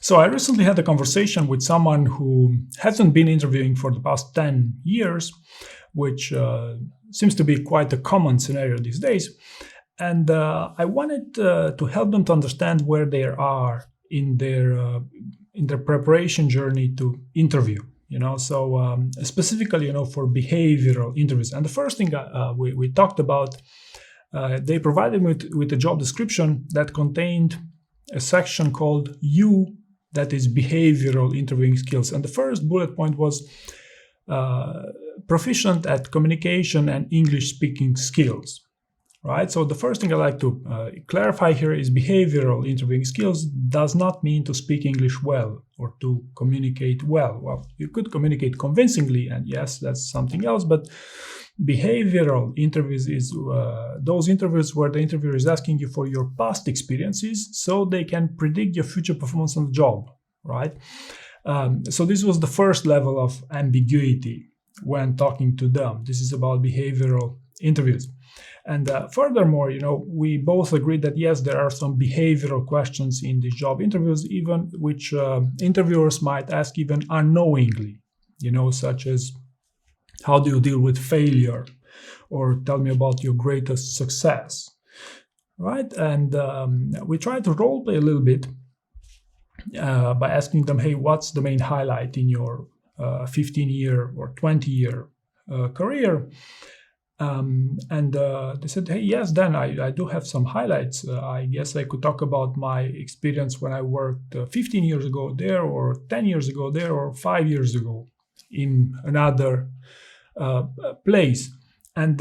So I recently had a conversation with someone who hasn't been interviewing for the past 10 years, which seems to be quite a common scenario these days. And I wanted to help them to understand where they are in their preparation journey to interview. So specifically, for behavioral interviews. And the first thing we talked about, they provided me with a job description that contained a section called U, that is behavioral interviewing skills. And the first bullet point was proficient at communication and English speaking skills. Right. So the first thing I like to clarify here is behavioral interviewing skills does not mean to speak English well or to communicate well. Well, you could communicate convincingly, and yes, that's something else. But behavioral interviews is those interviews where the interviewer is asking you for your past experiences so they can predict your future performance on the job. Right. So this was the first level of ambiguity when talking to them. This is about behavioral interviews. And furthermore, we both agreed that yes, there are some behavioral questions in these job interviews, even which interviewers might ask even unknowingly, such as how do you deal with failure, or tell me about your greatest success, right? And we try to role play a little bit by asking them, hey, what's the main highlight in your 15-year or 20-year career? And they said, hey, yes, Dan, I do have some highlights. I guess I could talk about my experience when I worked 15 years ago there, or 10 years ago there, or 5 years ago in another place. And,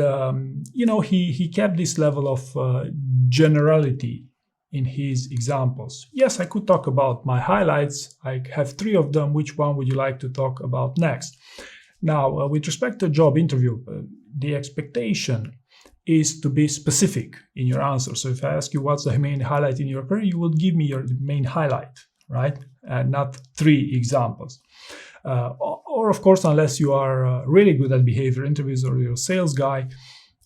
he kept this level of generality in his examples. Yes, I could talk about my highlights. I have 3 of them. Which one would you like to talk about next? Now, with respect to a job interview, the expectation is to be specific in your answer. So if I ask you what's the main highlight in your career, you will give me your main highlight, right? And not 3 examples. Or of course, unless you are really good at behavior interviews, or you're a sales guy,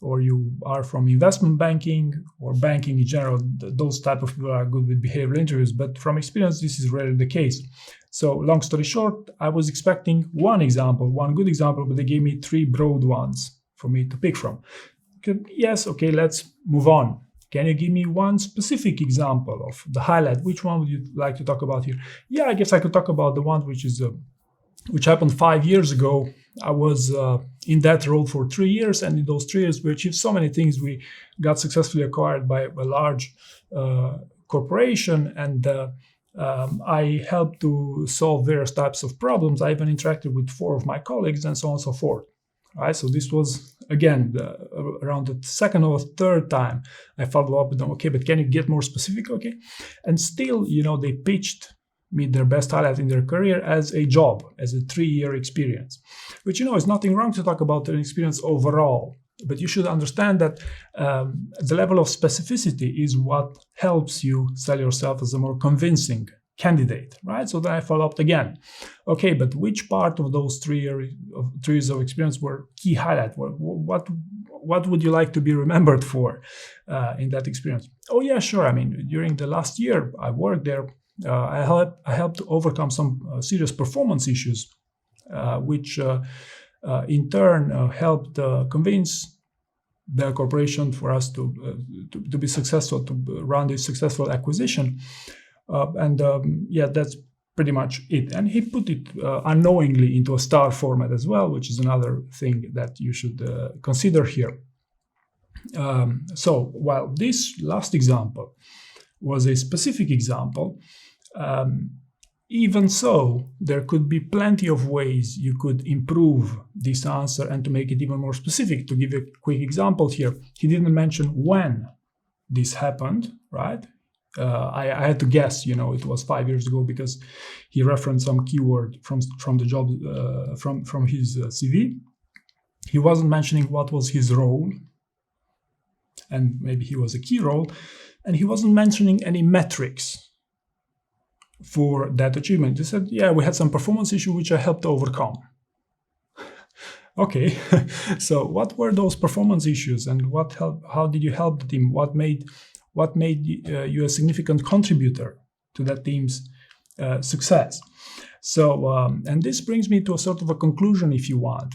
or you are from investment banking or banking in general, those type of people are good with behavioral interviews. But from experience, this is rarely the case. So long story short, I was expecting one good example, but they gave me 3 broad ones for me to pick from. Okay, yes, okay, let's move on. Can you give me one specific example of the highlight? Which one would you like to talk about here? Yeah, I guess I could talk about the one which happened 5 years ago. I was in that role for 3 years, and in those 3 years, we achieved so many things. We got successfully acquired by a large corporation, and I helped to solve various types of problems. I even interacted with 4 of my colleagues, and so on and so forth. Right, so this was, again, around the second or third time I followed up with them. Okay, but can you get more specific? Okay. And still, they pitched me their best highlight in their career as a job, as a 3-year experience, which, is nothing wrong to talk about an experience overall. But you should understand that the level of specificity is what helps you sell yourself as a more convincing candidate, right? So then I followed up again. Okay, but which part of those 3 years of experience were key highlight? What would you like to be remembered for in that experience? Oh yeah, sure. I mean, during the last year I worked there, I helped to overcome some serious performance issues, which in turn helped convince the corporation for us to be successful, to run this successful acquisition. That's pretty much it. And he put it unknowingly into a star format as well, which is another thing that you should consider here. So while this last example was a specific example, even so, there could be plenty of ways you could improve this answer and to make it even more specific. To give you a quick example here, he didn't mention when this happened, right? I had to guess, it was 5 years ago, because he referenced some keyword from the job, from his CV. He wasn't mentioning what was his role, and maybe he was a key role, and he wasn't mentioning any metrics for that achievement. He said, yeah, we had some performance issue which I helped to overcome. Okay, so what were those performance issues, and how did you help the team? What made you a significant contributor to that team's success. So, and this brings me to a sort of a conclusion, if you want,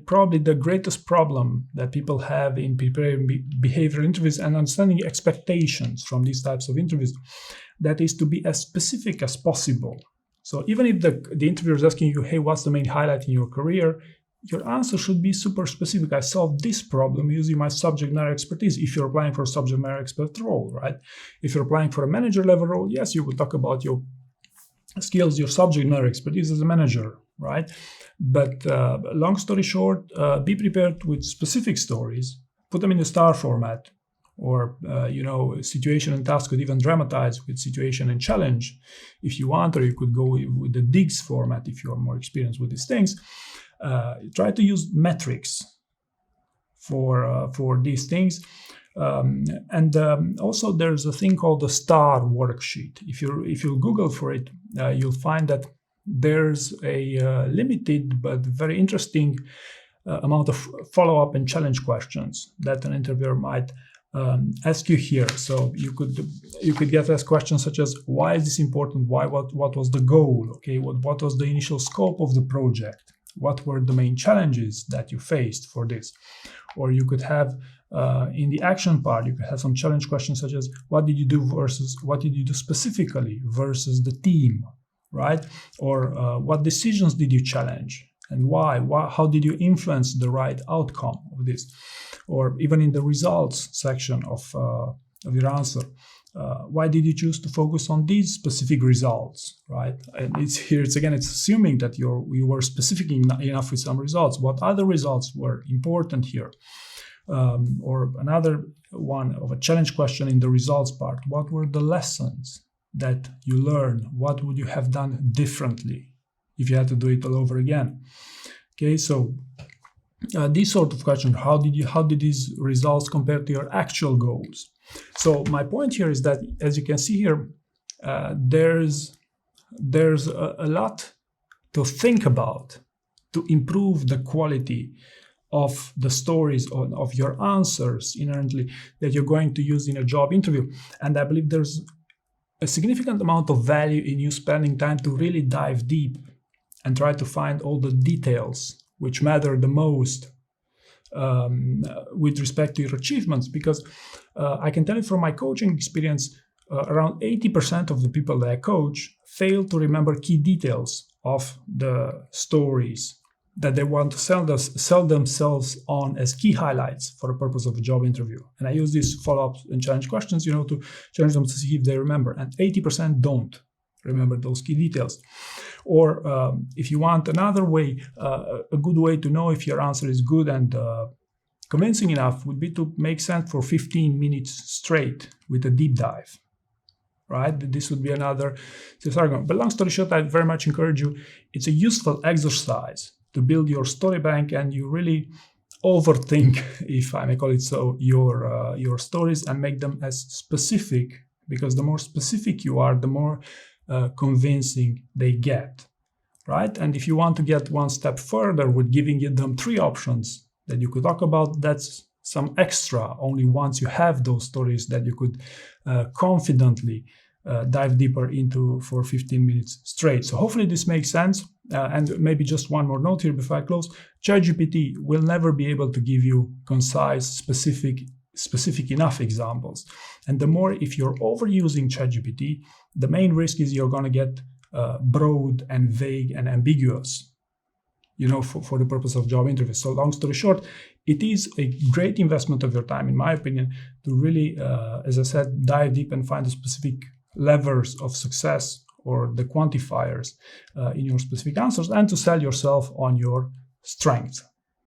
probably the greatest problem that people have in preparing behavioral interviews and understanding expectations from these types of interviews, that is to be as specific as possible. So even if the interviewer is asking you, hey, what's the main highlight in your career? Your answer should be super specific. I solved this problem using my subject matter expertise. If you're applying for a subject matter expert role, right? If you're applying for a manager level role, yes, you will talk about your skills, your subject matter expertise as a manager, right? But long story short, be prepared with specific stories, put them in the STAR format, or situation and task, could even dramatize with situation and challenge if you want, or you could go with the DIGS format if you're more experienced with these things. Try to use metrics for these things. Also there's a thing called the STAR worksheet. If you Google for it, you'll find that there's a limited but very interesting amount of follow-up and challenge questions that an interviewer might ask you here. So you could get asked questions such as, why is this important? Why? What was the goal? Okay, what was the initial scope of the project? What were the main challenges that you faced for this? Or you could have in the action part, you could have some challenge questions such as, what did you do versus what did you do specifically versus the team, right? Or what decisions did you challenge and why? How did you influence the right outcome of this? Or even in the results section of your answer, why did you choose to focus on these specific results, right? And it's assuming that you were specific enough with some results. What other results were important here? Or another one of a challenge question in the results part, what were the lessons that you learned? What would you have done differently if you had to do it all over again? Okay, so these sort of questions, how did these results compare to your actual goals? So my point here is that, as you can see here, there's a lot to think about to improve the quality of the stories of your answers inherently that you're going to use in a job interview. And I believe there's a significant amount of value in you spending time to really dive deep and try to find all the details which matter the most with respect to your achievements. Because I can tell you from my coaching experience, around 80% of the people that I coach fail to remember key details of the stories that they want to sell themselves on as key highlights for the purpose of a job interview. And I use these follow-up and challenge questions, to challenge them to see if they remember. And 80% don't remember those key details. Or if you want another way, a good way to know if your answer is good and convincing enough would be to make sense for 15 minutes straight with a deep dive. Right? This would be another argument. But long story short, I very much encourage you. It's a useful exercise to build your story bank, and you really overthink, if I may call it so, your stories and make them as specific, because the more specific you are, the more convincing they get, right? And if you want to get one step further with giving them 3 options that you could talk about, that's some extra, only once you have those stories that you could confidently dive deeper into for 15 minutes straight. So hopefully this makes sense. And maybe just one more note here before I close. ChatGPT will never be able to give you concise, specific enough examples. And the more, if you're overusing ChatGPT, the main risk is you're going to get broad and vague and ambiguous, for the purpose of job interviews. So long story short, it is a great investment of your time, in my opinion, to really, as I said, dive deep and find the specific levers of success or the quantifiers in your specific answers, and to sell yourself on your strengths.